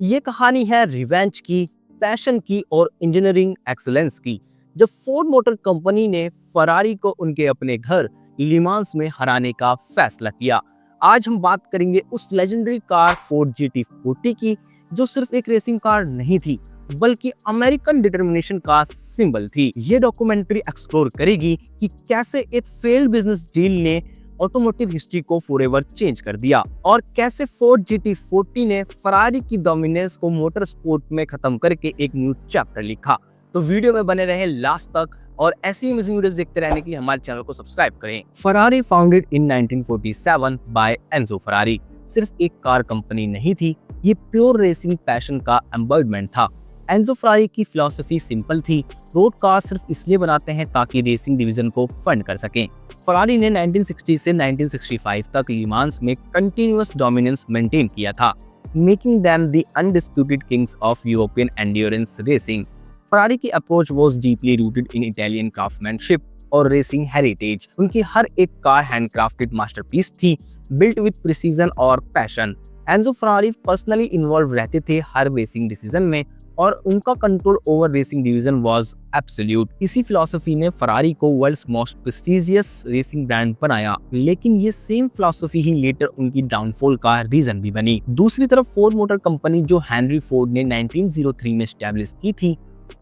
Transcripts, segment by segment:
ये कहानी है रिवेंज की, पैशन की और इंजीनियरिंग एक्सीलेंस की। जब फोर्ड मोटर कंपनी ने फरारी को उनके अपने घर लिमांस में हराने का फैसला किया। आज हम बात करेंगे उस लेजेंडरी कार फोर्ड GT40 की, जो सिर्फ एक रेसिंग कार नहीं थी बल्कि अमेरिकन डिटर्मिनेशन का सिंबल थी। ये डॉक्यूमेंट्री एक्सप्लोर करेगी कि कैसे एक फेल्ड बिजनेस डील ने ऑटोमोटिव हिस्ट्री को फॉरएवर चेंज कर दिया और कैसे फोर्ड GT40 ने फरारी की डोमिनेंस को मोटर स्पोर्ट में खत्म करके एक न्यू चैप्टर लिखा। तो वीडियो में बने रहे लास्ट तक और ऐसी अमेजिंग वीडियोस देखते रहने के लिए हमारे चैनल को सब्सक्राइब करें। Ferrari founded in 1947 by Enzo Ferrari सिर्फ एक कार कंपनी नहीं थी, ये प्योर रेसिंग पैशन का एम्बॉडमेंट था। एंजो फरारी की फिलॉसफी सिंपल थी, रोड कार सिर्फ इसलिए बनाते हैं ताकि रेसिंग डिवीजन को फंड कर सकें। फरारी ने 1960 से 1965 तक लिमांस में कंटिन्यूअस डोमिनेंस मेंटेन किया था, making them the undisputed kings of European endurance racing. Ferrari की approach was deeply rooted in Italian craftsmanship और रेसिंग हेरिटेज। उनकी हर एक कार हैंडक्राफ्टेड मास्टरपीस थी, बिल्ट विद प्रिसीजन और passion. Enzo Ferrari personally involve रहते थे हर रेसिंग डिसीजन में और उनका control over racing division was absolute. इसी फिलॉसफी ने फरारी को world's most prestigious racing brand बनाया, लेकिन ये सेम फिलॉसफी ही लेटर उनकी डाउनफॉल का रीजन भी बनी। दूसरी तरफ फोर्ड मोटर कंपनी, जो हेनरी फोर्ड ने 1903 में एस्टैब्लिश की थी,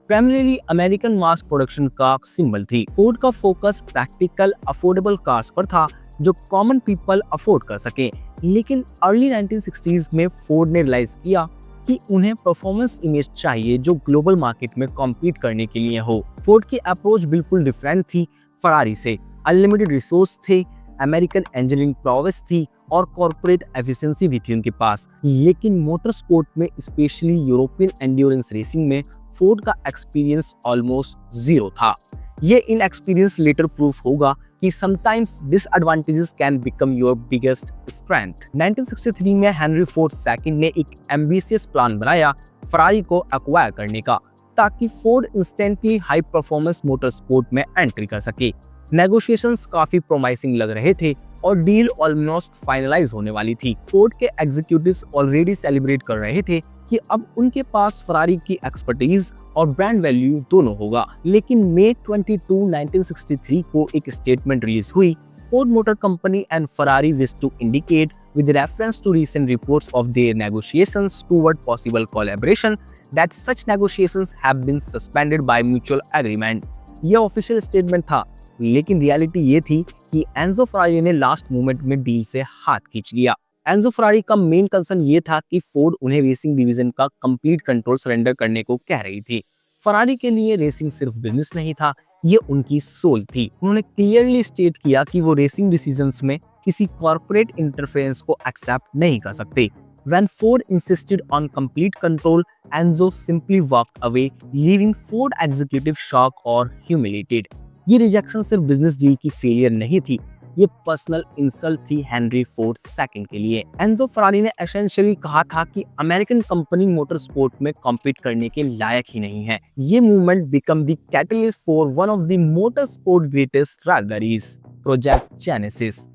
प्राइमरीली अमेरिकन मास प्रोडक्शन का सिंबल थी। फोर्ड का फोकस प्रैक्टिकल अफोर्डेबल कार्स पर था जो कॉमन पीपल अफोर्ड कर सके। लेकिन अर्ली 1960s में फोर्ड ने रियलाइज किया कि उन्हें परफॉर्मेंस इमेज चाहिए जो ग्लोबल मार्केट में कॉम्पीट करने के लिए हो। फोर्ड की अप्रोच बिल्कुल डिफरेंट थी फरारी से। अनलिमिटेड रिसोर्स थे, अमेरिकन इंजीनियरिंग प्रोग्रेस थी और कॉर्पोरेट एफिशिएंसी भी थी उनके पास। लेकिन मोटर स्पोर्ट में, स्पेशली यूरोपियन एंड्योरेंस रेसिंग में, फोर्ड का एक्सपीरियंस ऑलमोस्ट जीरो था। ये इनएक्सपीरियंस लेटर प्रूफ होगा कि sometimes disadvantages can become your biggest strength. 1963 में हेनरी फोर्ड सेकंड ने एक एम्बिशियस प्लान बनाया फरारी को एक्वायर करने का, ताकि Ford instantly high performance motor sport में एंट्री कर सके। नेगोशिएशंस काफी प्रोमाइसिंग लग रहे थे और डील ऑलमोस्ट फाइनलाइज होने वाली थी। फोर्ड के एग्जीक्यूटिव्स ऑलरेडी सेलिब्रेट कर रहे थे कि अब उनके पास फरारी की एक्सपर्टीज और ब्रांड वैल्यू दोनों होगा। लेकिन मई 22, 1963 को एक स्टेटमेंट रिलीज हुई। Ford motor company and Ferrari wish to indicate with reference to recent reports of their negotiations toward possible collaboration that such negotiations have been suspended by mutual agreement। यह official statement था, लेकिन reality ये थी कि Enzo Ferrari ने last moment में deal से हाथ खींच लिया। एंजो फरारी का मेन कंसर्न ये था कि फोर्ड उन्हें रेसिंग डिवीजन का कंप्लीट कंट्रोल सरेंडर करने को कह रही थी। फरारी के लिए रेसिंग सिर्फ बिजनेस नहीं था, ये उनकी सोल थी। उन्होंने क्लियरली स्टेट किया कि वो रेसिंग डिसीजंस में किसी कॉर्पोरेट इंटरफेरेंस को एक्सेप्ट नहीं कर सकते। When Ford insisted on complete control, Enzo simply walked away, leaving Ford executive shocked और humiliated। ये रिजेक्शन सिर्फ बिजनेस डील की फेलियर नहीं थी, ये पर्सनल इंसल्ट थी हेनरी फोर्ड सेकंड के लिए। एंजो फरारी ने एसेंशियली कहा था कि अमेरिकन कंपनी मोटर स्पोर्ट में कॉम्पीट करने के लायक ही नहीं है। ये movement become the catalyst for one of the motor sport greatest rivalries, project genesis.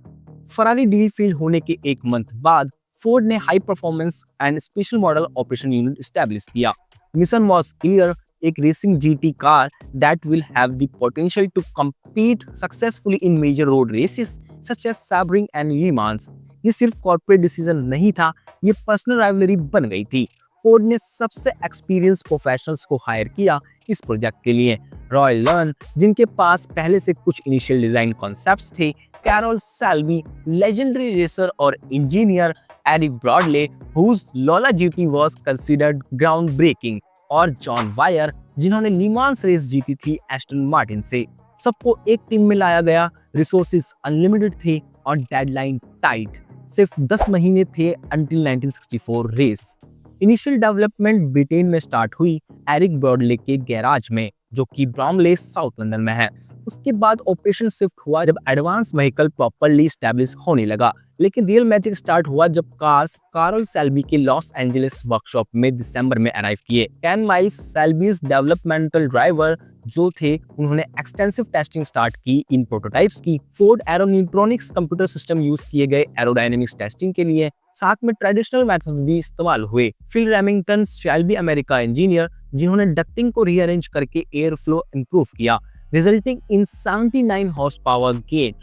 Ferrari deal fail होने के एक मंथ बाद फोर्ड ने high performance and special model operation unit establish किया। मिशन वाज क्लियर, एक racing GT car that will have the potential to compete successfully in major road races such as Sebring and Le Mans। ये सिर्फ corporate decision नहीं था, ये personal rivalry बन गई थी। फोर्ड ने सबसे एक्सपीरियंस प्रोफेशनल्स को हायर किया इस प्रोजेक्ट के लिए। रॉय लर्न, जिनके पास पहले से कुछ इनिशियल डिजाइन कॉन्सेप्ट्स थे, कैरोल सेल्बी, लेजेंडरी रेसर और engineer Eric Broadley, whose Lola GT was considered ground breaking, और जॉन वायर, जिन्होंने लीमांस रेस जीती थी एस्टन मार्टिन से। सबको एक टीम में लाया गया, रिसोर्सेज अनलिमिटेड थे और डेडलाइन टाइट। सिर्फ 10 महीने थे until 1964 race. Initial development Britain में स्टार्ट हुई, एरिक ब्रॉडले के गैराज में, जो कि ब्रामले साउथ लंदन में है। उसके बाद ऑपरेशन शिफ्ट हुआ जब एडवांस व्हीकल प्रॉपर्ली एस्टैब्लिश होने लगा। लेकिन रियल मैजिक स्टार्ट हुआ जब कार्स कार्ल सेल्बी के लॉस एंजलिस वर्कशॉप में दिसंबर में अराइव किए। कैन माइल्स, सेल्बीज डेवलपमेंटल ड्राइवर जो थे, उन्होंने एक्सटेंसिव टेस्टिंग स्टार्ट की इन प्रोटोटाइप्स की। फोर्ड एरोन्यूट्रॉनिक्स कंप्यूटर सिस्टम यूज किए गए एरोडायनेमिक्स टेस्टिंग के लिए। साथ में ट्रेडिशनल मेथड्स भी इस्तेमाल हुए। Phil Remington Shelby America engineer जिन्होंने डक्टिंग को रीअरेंज करके एयर फ्लो इंप्रूव किया, resulting in 79 horse power gain.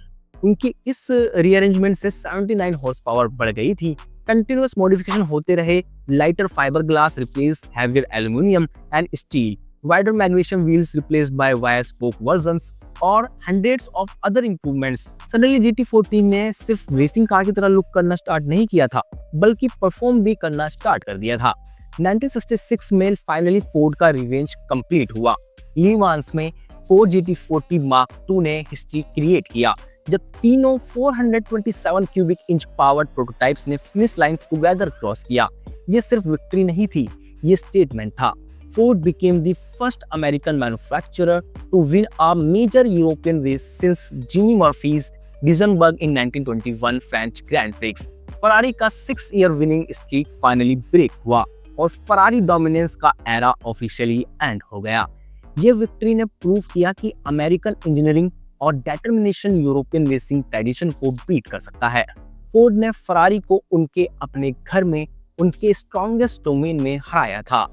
उनकी इस रीअरेंजमेंट से 79 हॉर्स पावर बढ़ गई थी। कंटिन्यूअस मॉडिफिकेशन होते रहे, lighter fibre glass replace heavier aluminium and steel, wider magnesium wheels replaced by wire spoke versions और hundreds of other improvements। Suddenly GT14 ने सिर्फ रेसिंग कार की तरह लुक करना स्टार्ट नहीं किया था, बल्कि परफॉर्म भी करना स्टार्ट कर दिया था। 1966 में फाइनली फोर्ड का रिवेंज कंप्लीट हुआ। ली मांस में फोर्ड GT40 मार्क II ने हिस्ट्री क्रिएट किया, जब तीनों 427 क्यूबिक इंच पावर्ड प्रोटोटाइप्स ने फिनिश लाइन टुगेदर क्रॉस किया। ये सिर्फ विक्ट्री नहीं थी, ये स्टेटमेंट था। Ford became the first American manufacturer to win a major European race since Jimmy Murphy's Duesenberg in 1921 French Grand Prix। Ferrari का 6-year winning streak finally break हुआ और Ferrari dominance का era officially end हो गया। ये victory ने prove किया कि अमेरिकन इंजीनियरिंग और डिटर्मिनेशन यूरोपियन रेसिंग ट्रेडिशन को बीट कर सकता है। फोर्ड ने फरारी को उनके अपने घर में उनके स्ट्रॉन्गेस्ट डोमेन में हराया था।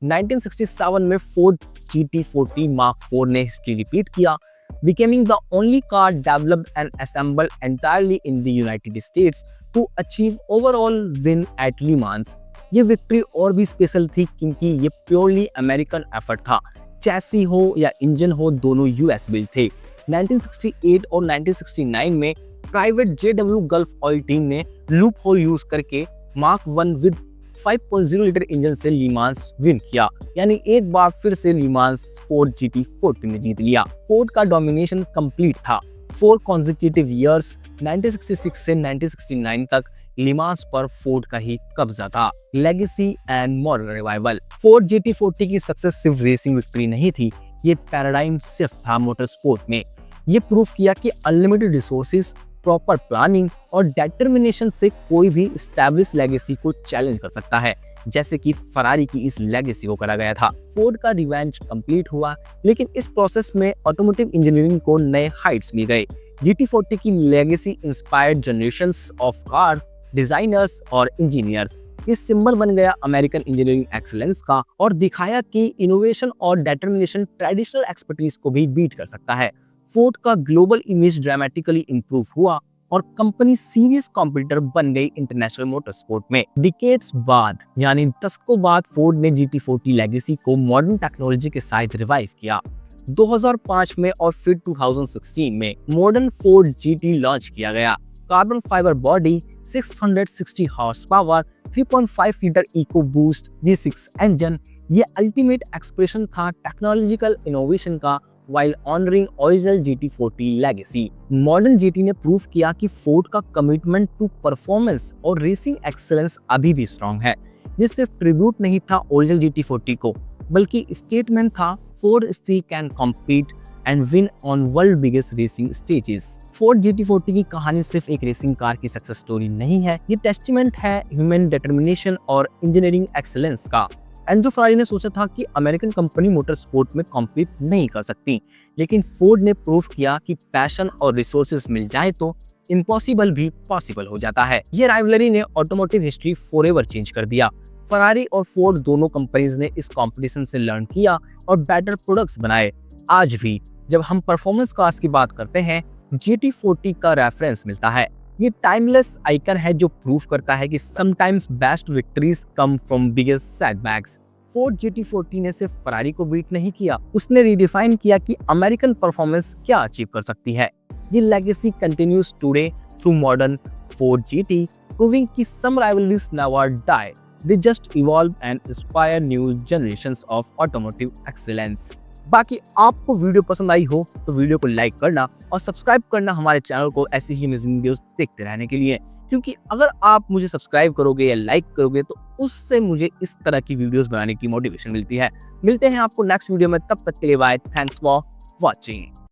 1967 में फोर्ड GT40 Mark IV ने हिस्ट्री रिपीट किया, becoming the only car developed and assembled entirely in the United States to achieve overall win at Le Mans। ये विक्ट्री और भी स्पेशल थी क्योंकि ये प्योरली अमेरिकन एफर्ट था। चैसी हो या इंजन हो, दोनों यूएस बिल्ड थे। 1968 और 1969 में private JW gulf oil team ने लूप होल यूज करके Mark I with 5.0 litre engine से ली मांस विन किया, यानी एक बार फिर से ली मांस फोर्ड GT40 ने जीत लिया। फोर्ड का डोमिनेशन कंप्लीट था। 4 consecutive years 1966 से 1969 तक ली मांस पर फोर्ड का ही कब्जा था। Legacy and model revival. Ford GT40 की सक्सेस सिर्फ रेसिंग विक्ट्री नहीं थी, ये पैराडाइम शिफ्ट था मोटर स्पोर्ट में। ये प्रूफ किया कि अनलिमिटेड रिसोर्सेज, प्रॉपर प्लानिंग और डिटर्मिनेशन से कोई भी एस्टैब्लिश लेगेसी को चैलेंज कर सकता है, जैसे कि फरारी की इस लेगेसी को करा गया था। फोर्ड का रिवेंज कंप्लीट हुआ, लेकिन इस प्रोसेस में ऑटोमोटिव इंजीनियरिंग को नए हाइट्स मिल गए। GT40 की legacy inspired generations of car designers और इंजीनियर्स। इस सिंबल बन गया अमेरिकन इंजीनियरिंग एक्सीलेंस का और दिखाया कि इनोवेशन और डिटर्मिनेशन ट्रेडिशनल एक्सपर्टीज को भी बीट कर सकता है। फोर्ड का ग्लोबल इमेज ड्रामेटिकली इंप्रूव हुआ और कंपनी सीरियस कॉम्पिटिटर बन गई इंटरनेशनल मोटर स्पोर्ट में। डिकेड्स बाद, यानी दशकों बाद, फोर्ड ने GT40 लेगेसी को मॉडर्न टेक्नोलॉजी के साथ रिवाइव किया। 2005 में और फिर 2016 में मॉडर्न फोर्ड GT लॉन्च किया गया। Carbon fibre body, 660 horse power, 3.5 litre eco boost V6 engine, ये अल्टीमेट एक्सप्रेशन था टेक्नोलॉजिकल इनोवेशन का, while honoring original GT40 legacy। Modern GT ने प्रूव किया कि फोर्ड का कमिटमेंट टू परफॉर्मेंस और रेसिंग एक्सेलेंस अभी भी स्ट्रॉन्ग है। ये सिर्फ ट्रिब्यूट नहीं था ओरिजिनल GT40 को, बल्कि स्टेटमेंट था Ford still can compete and win on world biggest racing stages. Ford GT40 की कहानी सिर्फ एक रेसिंग कार की सक्सेस स्टोरी नहीं है, ये टेस्टिमेंट है ह्यूमन डिटर्मिनेशन और इंजीनियरिंग एक्सेलेंस का। एंजो फरारी ने सोचा था कि अमेरिकन कंपनी मोटर स्पोर्ट में कॉम्पीट नहीं कर सकती, लेकिन फोर्ड ने प्रूव किया कि पैशन और रिसोर्सेज मिल जाए तो इम्पॉसिबल भी पॉसिबल हो जाता है। ये राइवलरी ने ऑटोमोटिव हिस्ट्री फॉरएवर चेंज कर दिया। फरारी और फोर्ड दोनों कंपनीज ने इस कंपटीशन से लर्न किया और बेटर प्रोडक्ट्स बनाए। आज भी जब हम परफॉर्मेंस कार्स की बात करते हैं, GT40 का रेफरेंस मिलता है। ये टाइमलेस आइकन है जो प्रूफ करता है कि sometimes best victories come from biggest setbacks. Ford GT40 ने सिर्फ फरारी को बीट नहीं किया, उसने रिडिफाइन किया कि अमेरिकन परफॉर्मेंस क्या अचीव कर सकती है। ये legacy continues today through modern Ford GT, proving कि some rivalries never die, they just evolve and inspire new generations of automotive excellence. बाकी आपको वीडियो पसंद आई हो तो वीडियो को लाइक करना और सब्सक्राइब करना हमारे चैनल को ऐसे ही अमेजिंग वीडियोस देखते रहने के लिए, क्योंकि अगर आप मुझे सब्सक्राइब करोगे या लाइक करोगे तो उससे मुझे इस तरह की वीडियोस बनाने की मोटिवेशन मिलती है। मिलते हैं आपको नेक्स्ट वीडियो में, तब तक के लिए बाय, थैंक्स फॉर वॉचिंग।